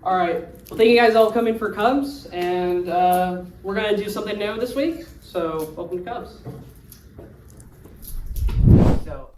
All right. Well, thank you guys all for coming for Cubs, and we're gonna do something new this week. So welcome to Cubs. So.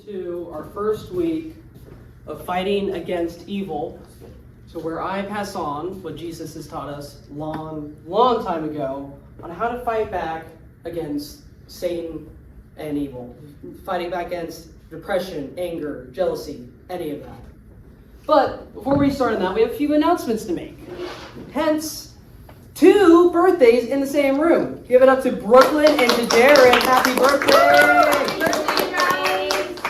To our first week of fighting against evil. So where I pass on what Jesus has taught us long time ago on how to fight back against Satan and evil. Fighting back against depression, anger, jealousy, any of that. But before we start on that, we have a few announcements to make. Hence, 2 birthdays in the same room. Give it up to Brooklyn and to Darren. Happy birthday!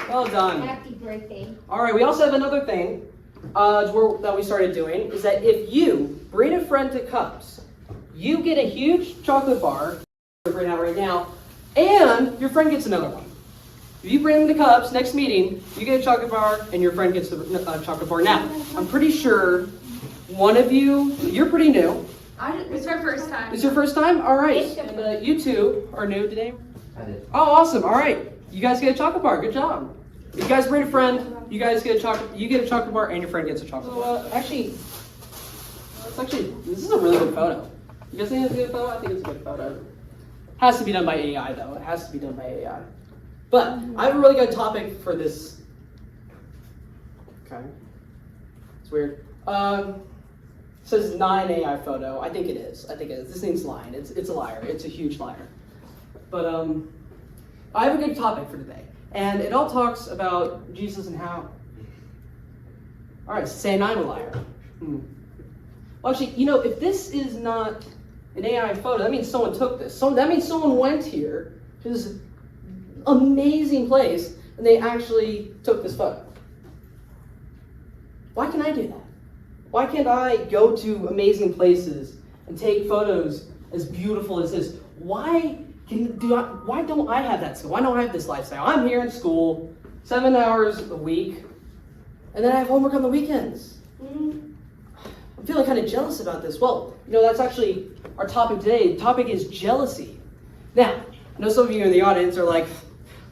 Well done. Happy birthday. All right, we also have another thing that we started doing, is that if you bring a friend to Cubs, you get a huge chocolate bar right now, and your friend gets another one. If you bring them to Cubs next meeting, you get a chocolate bar, and your friend gets a chocolate bar. Now, I'm pretty sure one of you, you're pretty new. It's our first time. It's your first time? All right. And you two are new today? I did. Oh, awesome. All right. You guys get a chocolate bar. Good job. You guys bring a friend, you guys get a chocolate. You get a chocolate bar, and your friend gets a chocolate bar. This is a really good photo. You guys think it's a good photo? I think it's a good photo. Has to be done by AI, though. It has to be done by AI. But I have a really good topic for this. Okay, it's weird. It says not an AI photo. I think it is. This thing's lying. It's a liar. It's a huge liar. But I have a good topic for today. And it all talks about Jesus and how. All right, saying I'm a liar. Well, actually, if this is not an AI photo, that means someone took this. That means someone went here to this amazing place, and they actually took this photo. Why can't I do that? Why can't I go to amazing places and take photos as beautiful as this? Why don't I have that skill? Why don't I have this lifestyle? I'm here in school 7 hours a week, and then I have homework on the weekends. I'm feeling kind of jealous about this. Well, that's actually our topic today. The topic is jealousy. Now, I know some of you in the audience are like,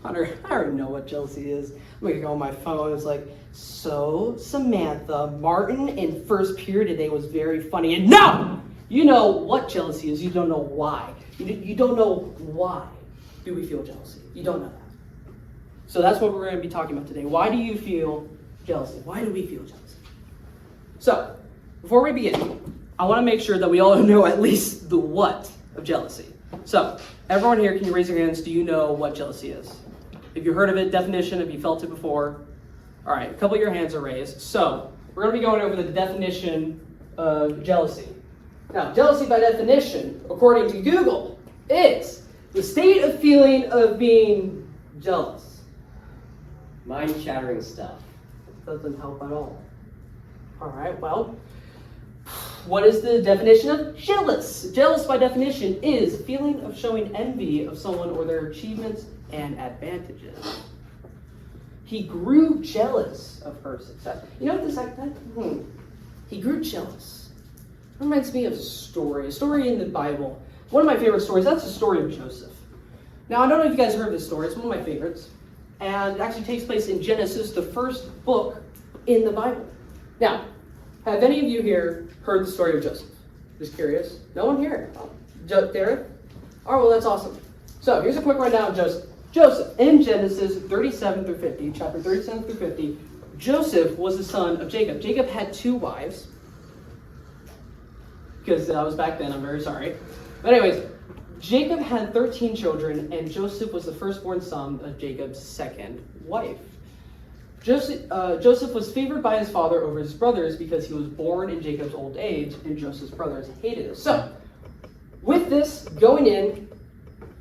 Hunter, I already know what jealousy is. I'm going to go on my phone. It's like, so Samantha, Martin in first period today was very funny. And no! You know what jealousy is. You don't know why. You don't know why do we feel jealousy. You don't know that. So that's what we're going to be talking about today. Why do you feel jealousy? Why do we feel jealousy? So, before we begin, I want to make sure that we all know at least the what of jealousy. So, everyone here, can you raise your hands? Do you know what jealousy is? Have you heard of it, definition? Have you felt it before? All right, a couple of your hands are raised. So, we're going to be going over the definition of jealousy. Now, jealousy by definition, according to Google, is the state of feeling of being jealous. Mind-shattering stuff. Doesn't help at all. All right, well, What is the definition of jealous? Jealous, by definition, is feeling of showing envy of someone or their achievements and advantages. He grew jealous of her success. You know what this like that? He grew jealous. It reminds me of a story in the Bible. One of my favorite stories, that's the story of Joseph. Now, I don't know if you guys heard this story. It's one of my favorites. And it actually takes place in Genesis, the first book in the Bible. Now, have any of you here heard the story of Joseph? Just curious? No one here? Derek? Oh, well, that's awesome. So, here's a quick rundown of Joseph. Joseph, in Genesis 37 through 50, chapter 37 through 50, Joseph was the son of Jacob. Jacob had 2 wives. Because that was back then, I'm very sorry. But anyways, Jacob had 13 children, and Joseph was the firstborn son of Jacob's second wife. Joseph was favored by his father over his brothers because he was born in Jacob's old age, and Joseph's brothers hated him. So, with this, going in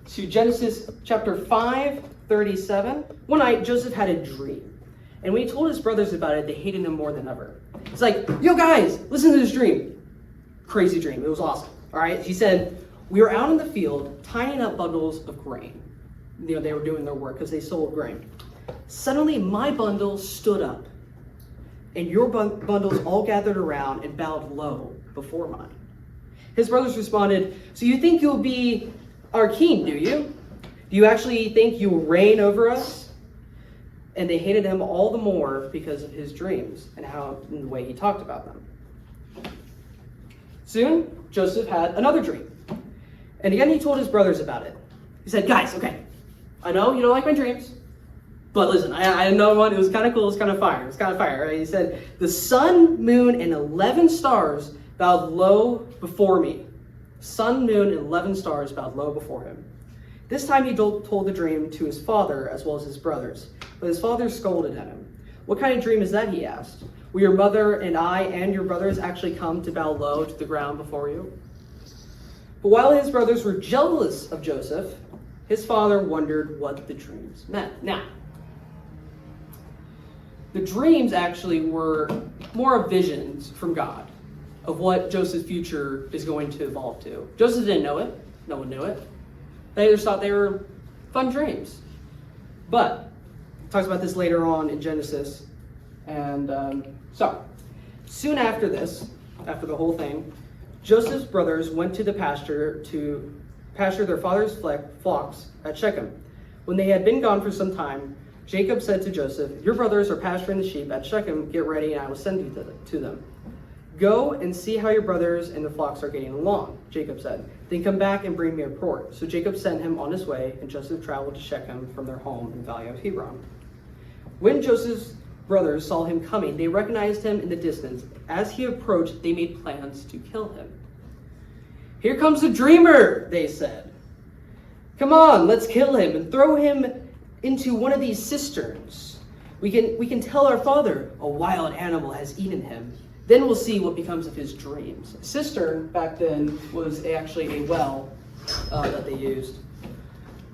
to Genesis chapter 5:37, one night Joseph had a dream. And when he told his brothers about it, they hated him more than ever. It's like, yo guys, listen to this dream. Crazy dream. It was awesome. All right. He said, we were out in the field tying up bundles of grain. You know, they were doing their work because they sold grain. Suddenly, my bundle stood up, and your bundles all gathered around and bowed low before mine. His brothers responded, so you think you'll be our king, do you? Do you actually think you will reign over us? And they hated him all the more because of his dreams and the way he talked about them. Soon, Joseph had another dream. And again, he told his brothers about it. He said, guys, okay, I know you don't like my dreams, but listen, I know one, it was kind of cool, it was kind of fire, right? He said, the sun, moon, and 11 stars bowed low before me. Sun, moon, and 11 stars bowed low before him. This time he told the dream to his father as well as his brothers, but his father scolded at him. What kind of dream is that, he asked. Will your mother and I and your brothers actually come to bow low to the ground before you? But while his brothers were jealous of Joseph, his father wondered what the dreams meant. Now, the dreams actually were more of visions from God of what Joseph's future is going to evolve to. Joseph didn't know it. No one knew it. They just thought they were fun dreams. But, it talks about this later on in Genesis. And so, soon after this, after the whole thing, Joseph's brothers went to the pasture to pasture their father's flocks at Shechem. When they had been gone for some time, Jacob said to Joseph, your brothers are pasturing the sheep at Shechem. Get ready and I will send you to them. Go and see how your brothers and the flocks are getting along, Jacob said. Then come back and bring me a report. So Jacob sent him on his way, and Joseph traveled to Shechem from their home in the valley of Hebron. When Joseph's brothers saw him coming, they recognized him in the distance. As he approached, they made plans to kill him. Here comes the dreamer, they said. Come on, let's kill him and throw him into one of these cisterns. We can tell our father a wild animal has eaten him. Then we'll see what becomes of his dreams. A cistern back then was actually a well that they used.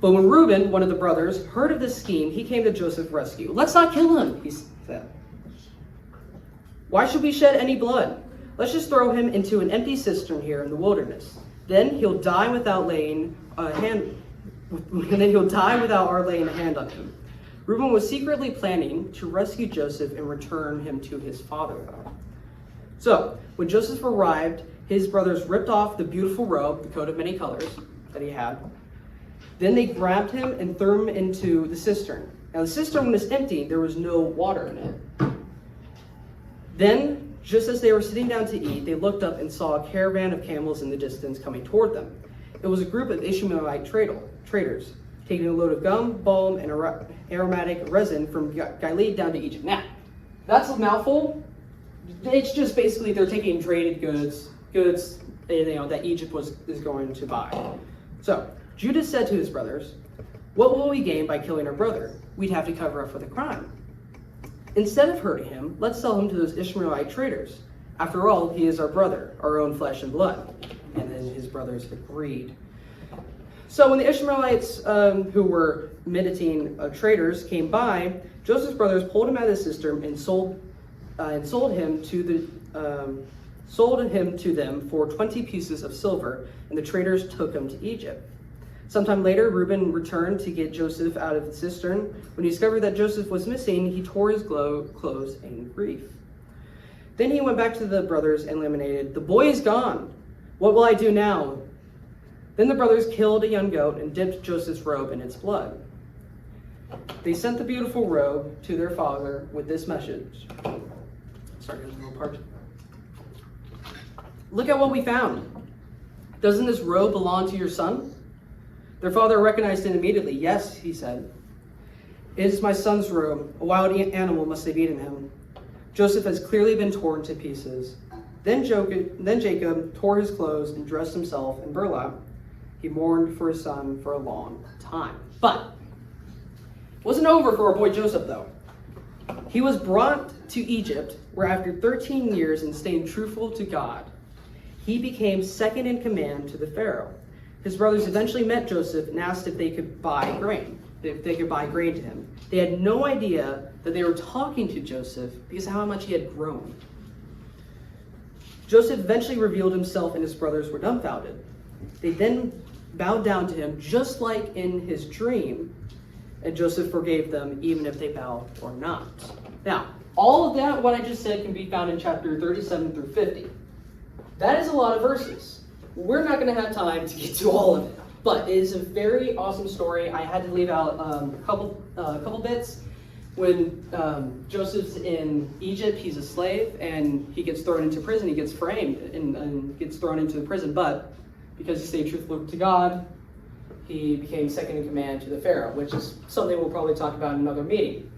But when Reuben, one of the brothers, heard of this scheme, he came to Joseph's rescue. Let's not kill him, he said. Why should we shed any blood? Let's just throw him into an empty cistern here in the wilderness. Then he'll die without laying a hand. And then he'll die without our laying a hand on him. Reuben was secretly planning to rescue Joseph and return him to his father. So, when Joseph arrived, his brothers ripped off the beautiful robe, the coat of many colors that he had. Then they grabbed him and threw him into the cistern. Now, the cistern was empty. There was no water in it. Then, just as they were sitting down to eat, they looked up and saw a caravan of camels in the distance coming toward them. It was a group of Ishmaelite traders, taking a load of gum, balm, and aromatic resin from Gilead down to Egypt. Now, that's a mouthful. It's just basically they're taking traded goods that Egypt is going to buy. So, Judah said to his brothers, what will we gain by killing our brother? We'd have to cover up for the crime. Instead of hurting him, let's sell him to those Ishmaelite traders. After all, he is our brother, our own flesh and blood. And then his brothers agreed. So when the Ishmaelites who were Midian traders came by, Joseph's brothers pulled him out of the cistern and sold him to sold him to them for 20 pieces of silver, and the traders took him to Egypt. Sometime later, Reuben returned to get Joseph out of the cistern. When he discovered that Joseph was missing, he tore his clothes in grief. Then he went back to the brothers and lamented, "The boy is gone. What will I do now?" Then the brothers killed a young goat and dipped Joseph's robe in its blood. They sent the beautiful robe to their father with this message. Sorry, there's a little part. "Look at what we found. Doesn't this robe belong to your son?" Their father recognized it immediately. "Yes," he said. "It is my son's robe. A wild animal must have eaten him. Joseph has clearly been torn to pieces." Then Jacob tore his clothes and dressed himself in burlap. He mourned for his son for a long time. But it wasn't over for our boy Joseph, though. He was brought to Egypt, where after 13 years and staying truthful to God, he became second in command to the Pharaoh. His brothers eventually met Joseph and asked if they could buy grain, to him. They had no idea that they were talking to Joseph because of how much he had grown. Joseph eventually revealed himself, and his brothers were dumbfounded. They then bowed down to him, just like in his dream, and Joseph forgave them, even if they bowed or not. Now, all of that, what I just said, can be found in chapter 37 through 50. That is a lot of verses. We're not going to have time to get to all of it, but it is a very awesome story. I had to leave out a couple bits. When Joseph's in Egypt, he's a slave, and he gets thrown into prison. He gets framed and gets thrown into the prison, but because he stayed truthful to God, he became second in command to the Pharaoh, which is something we'll probably talk about in another meeting.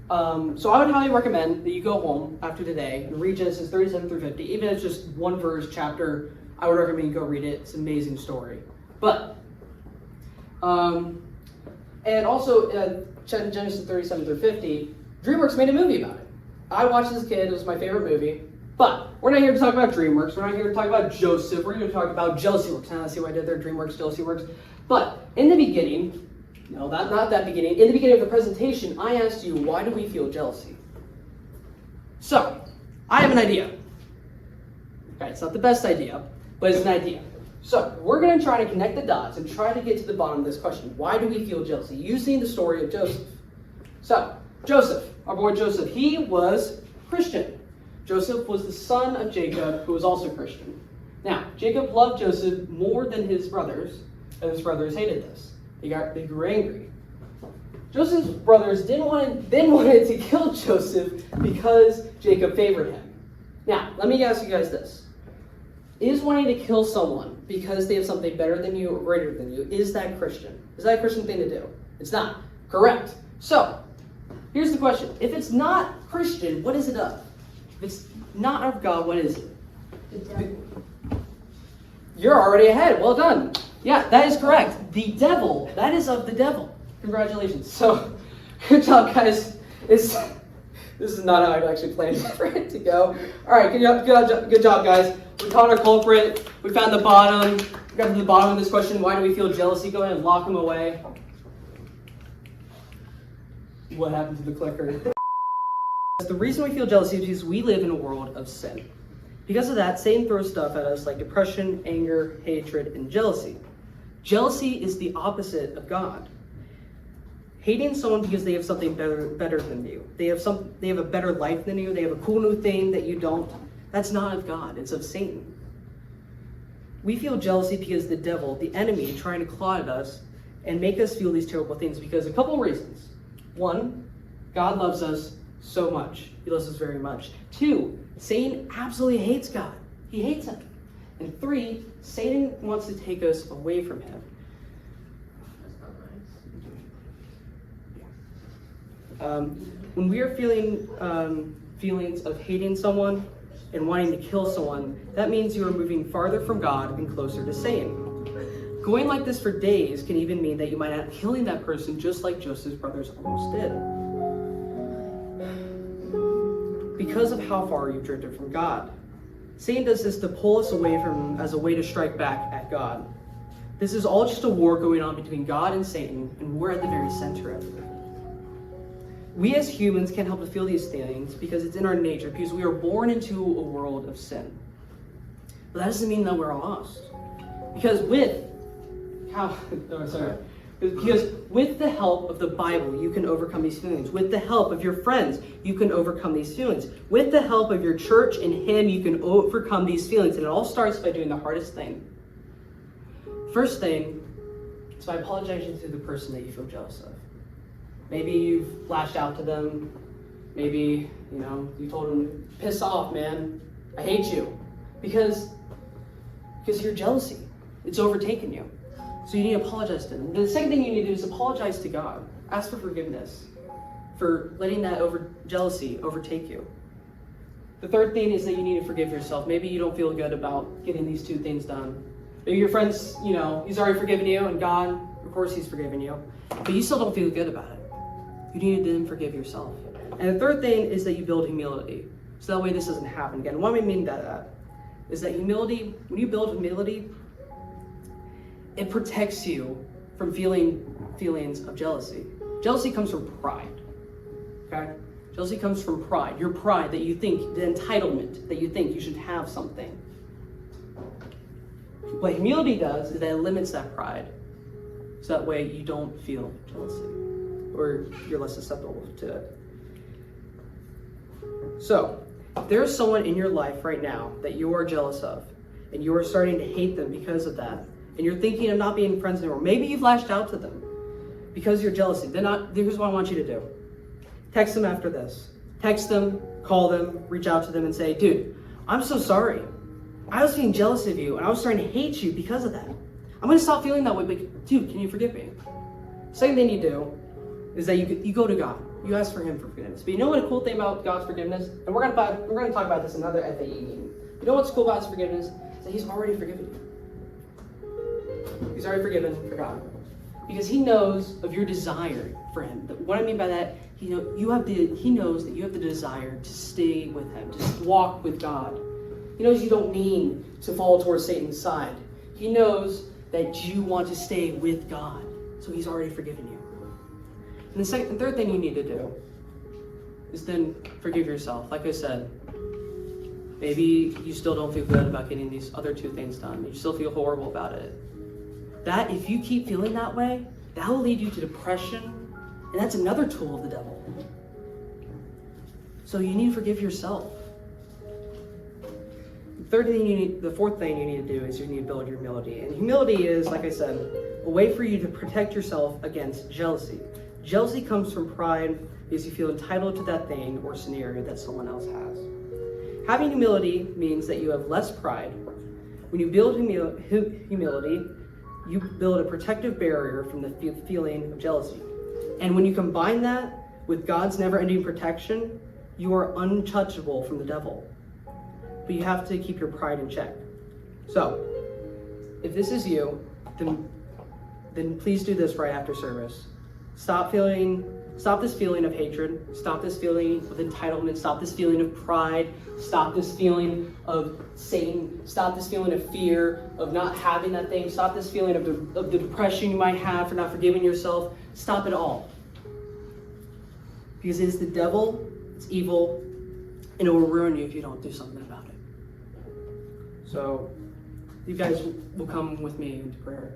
So I would highly recommend that you go home after today and read Genesis 37 through 50. Even if it's just one verse chapter, I would recommend you go read it. It's an amazing story. But, and also, Genesis 37 through 50, DreamWorks made a movie about it. I watched it as a kid. It was my favorite movie. But we're not here to talk about DreamWorks. We're not here to talk about Joseph. We're here to talk about JealousyWorks. Now, see what I did there? DreamWorks, JealousyWorks. But in the beginning, no, not that beginning. In the beginning of the presentation, I asked you, why do we feel jealousy? So, I have an idea. Okay, it's not the best idea, but it's an idea. So, we're going to try to connect the dots and try to get to the bottom of this question. Why do we feel jealousy? Using the story of Joseph. So, Joseph, our boy Joseph, he was Christian. Joseph was the son of Jacob, who was also Christian. Now, Jacob loved Joseph more than his brothers, and his brothers hated this. They grew angry. Joseph's brothers then wanted to kill Joseph because Jacob favored him. Now, let me ask you guys this. Is wanting to kill someone because they have something better than you or greater than you, is that Christian? Is that a Christian thing to do? It's not. Correct. So, here's the question. If it's not Christian, what is it of? If it's not of God, what is it? You're already ahead. Well done. Yeah, that is correct. The devil. That is of the devil. Congratulations. So, good job, guys. This is not how I actually planned for it to go. All right, good job, guys. We caught our culprit. We found the bottom. We got to the bottom of this question. Why do we feel jealousy? Go ahead and lock him away. What happened to the clicker? The reason we feel jealousy is because we live in a world of sin. Because of that, Satan throws stuff at us like depression, anger, hatred, and jealousy. Jealousy is the opposite of God. Hating someone because they have something better than you. They have a better life than you. They have a cool new thing that you don't. That's not of God. It's of Satan. We feel jealousy because the devil, the enemy, trying to claw at us and make us feel these terrible things because a couple of reasons. One, God loves us so much. He loves us very much. Two, Satan absolutely hates God. He hates him. And three, Satan wants to take us away from him. When we are feeling feelings of hating someone and wanting to kill someone, that means you are moving farther from God and closer to Satan. Going like this for days can even mean that you might end up killing that person just like Joseph's brothers almost did. Because of how far you've drifted from God. Satan does this to pull us away from him as a way to strike back at God. This is all just a war going on between God and Satan, and we're at the very center of it. We as humans can't help but feel these things because it's in our nature, because we are born into a world of sin. But that doesn't mean that we're lost. Because because with the help of the Bible, you can overcome these feelings. With the help of your friends, you can overcome these feelings. With the help of your church and Him, you can overcome these feelings. And it all starts by doing the hardest thing. First thing is by apologizing to the person that you feel jealous of. Maybe you've lashed out to them. Maybe, you told them, piss off, man. I hate you. Because your jealousy, it's overtaken you. So you need to apologize to them. The second thing you need to do is apologize to God. Ask for forgiveness for letting that jealousy overtake you. The third thing is that you need to forgive yourself. Maybe you don't feel good about getting these two things done. Maybe your friend's, he's already forgiven you, and God, of course, He's forgiven you. But you still don't feel good about it. You need to then forgive yourself. And the third thing is that you build humility. So that way this doesn't happen again. What I mean by that is that humility, when you build humility, it protects you from feelings of jealousy. Jealousy comes from pride. Okay? Jealousy comes from pride. Your pride that you think, the entitlement that you think you should have something. What humility does is that it limits that pride. So that way you don't feel jealousy. Or you're less susceptible to it. So, if there's someone in your life right now that you are jealous of, and you are starting to hate them because of that, and you're thinking of not being friends anymore, maybe you've lashed out to them because of your jealousy. Here's what I want you to do. Text them after this. Text them, call them, reach out to them and say, dude, I'm so sorry. I was being jealous of you and I was starting to hate you because of that. I'm going to stop feeling that way, but dude, can you forgive me? Second thing you do is that you go to God. You ask for Him for forgiveness. But you know what a cool thing about God's forgiveness? And we're going to talk about this in another FAE meeting. You know what's cool about His forgiveness? Is that He's already forgiven you. He's already forgiven for God. Because He knows of your desire for Him. What I mean by that, He knows that you have the desire to stay with Him, to walk with God. He knows you don't mean to fall towards Satan's side. He knows that you want to stay with God. So He's already forgiven you. And the third thing you need to do is then forgive yourself. Like I said, maybe you still don't feel good about getting these other two things done. You still feel horrible about it. That, if you keep feeling that way, that will lead you to depression, and that's another tool of the devil. So you need to forgive yourself. The fourth thing you need to do is you need to build your humility. And humility is, like I said, a way for you to protect yourself against jealousy. Jealousy comes from pride because you feel entitled to that thing or scenario that someone else has. Having humility means that you have less pride. When you build humility, you build a protective barrier from the feeling of jealousy. And when you combine that with God's never-ending protection, you are untouchable from the devil. But you have to keep your pride in check. So, if this is you, then please do this right after service. Stop this feeling of hatred. Stop this feeling of entitlement. Stop this feeling of pride. Stop this feeling of Satan. Stop this feeling of fear, of not having that thing. Stop this feeling of the depression you might have for not forgiving yourself. Stop it all. Because it is the devil, it's evil, and it will ruin you if you don't do something about it. So, you guys will come with me into prayer.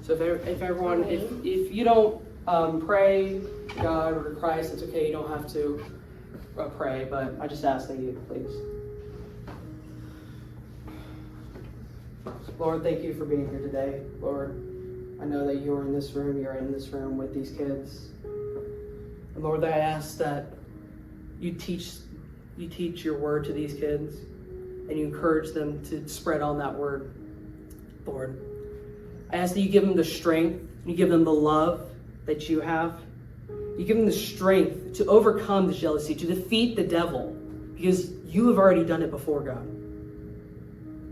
So if you don't pray to God or to Christ, it's okay. You don't have to pray, but I just ask that you please. Lord, thank you for being here today. Lord, I know that you're in this room. You're in this room with these kids. And Lord, I ask that you teach your word to these kids and you encourage them to spread on that word. Lord, I ask that you give them the strength, you give them the love that you have. You give them the strength to overcome the jealousy, to defeat the devil, because you have already done it before, God.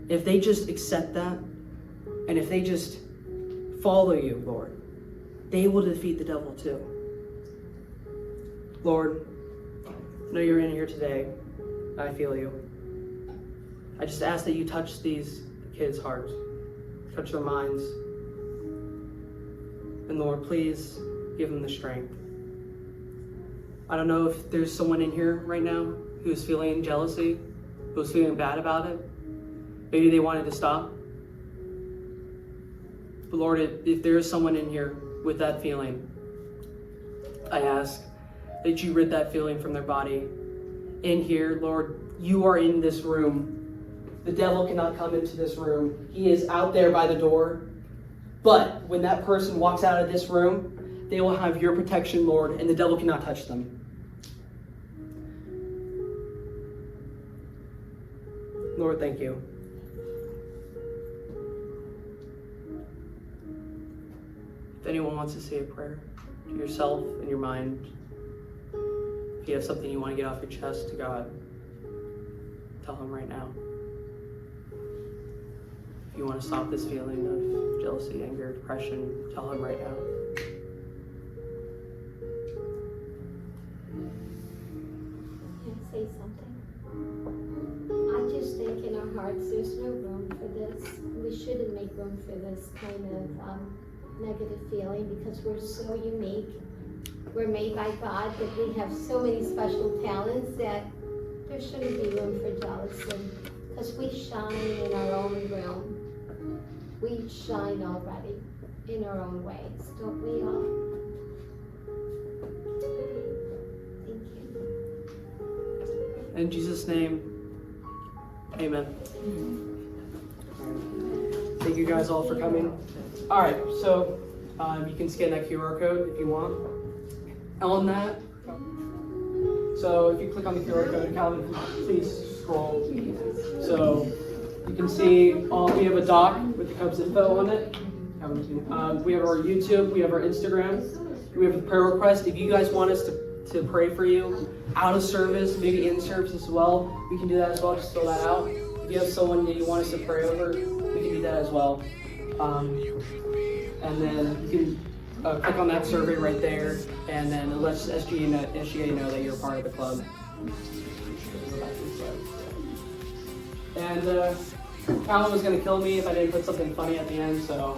If they just accept that, and if they just follow you, Lord, they will defeat the devil too. Lord, I know you're in here today. I feel you. I just ask that you touch these kids' hearts, touch their minds. And Lord, please give them the strength. I don't know if there's someone in here right now who's feeling jealousy, who's feeling bad about it. Maybe they wanted to stop. But Lord, if there is someone in here with that feeling, I ask that you rid that feeling from their body. In here, Lord, you are in this room. The devil cannot come into this room. He is out there by the door. But when that person walks out of this room, they will have your protection, Lord, and the devil cannot touch them. Lord, thank you. If anyone wants to say a prayer to yourself and your mind, if you have something you want to get off your chest to God, tell him right now. If you want to stop this feeling of jealousy, anger, depression, tell him right now. Can I say something? I just think in our hearts there's no room for this. We shouldn't make room for this kind of negative feeling because we're so unique. We're made by God, but we have so many special talents that there shouldn't be room for jealousy because we shine in our own realm. We shine already in our own ways, don't we all? Thank you. In Jesus' name, amen. Thank you guys all for coming. All right, so you can scan that QR code if you want. On that, so if you click on the QR code, Calvin, please scroll. So you can see we have a doc with the Cubs info on it. We have our YouTube, we have our Instagram, we have a prayer request. If you guys want us to pray for you out of service, maybe in service as well, we can do that as well. Just fill that out. If you have someone that you want us to pray over, we can do that as well. And then you can click on that survey right there, and then it lets SGA know that you're a part of the club. And Calvin was going to kill me if I didn't put something funny at the end, so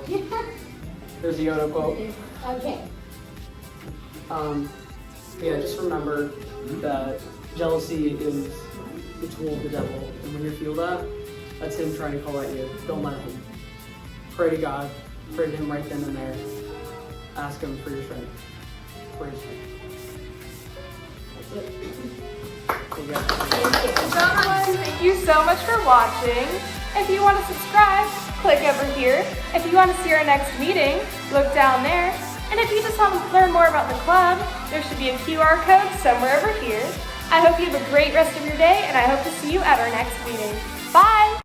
there's a Yoda quote. Okay. Yeah, just remember that jealousy is the tool of the devil, and when you feel that, that's him trying to call at you. Don't let him. Pray to God. Pray to him right then and there. Ask him for your strength. For his strength. That's it. Thank you so much for watching. If you want to subscribe, click over here. If you want to see our next meeting, look down there. And if you just want to learn more about the club, there should be a QR code somewhere over here. I hope you have a great rest of your day, and I hope to see you at our next meeting. Bye!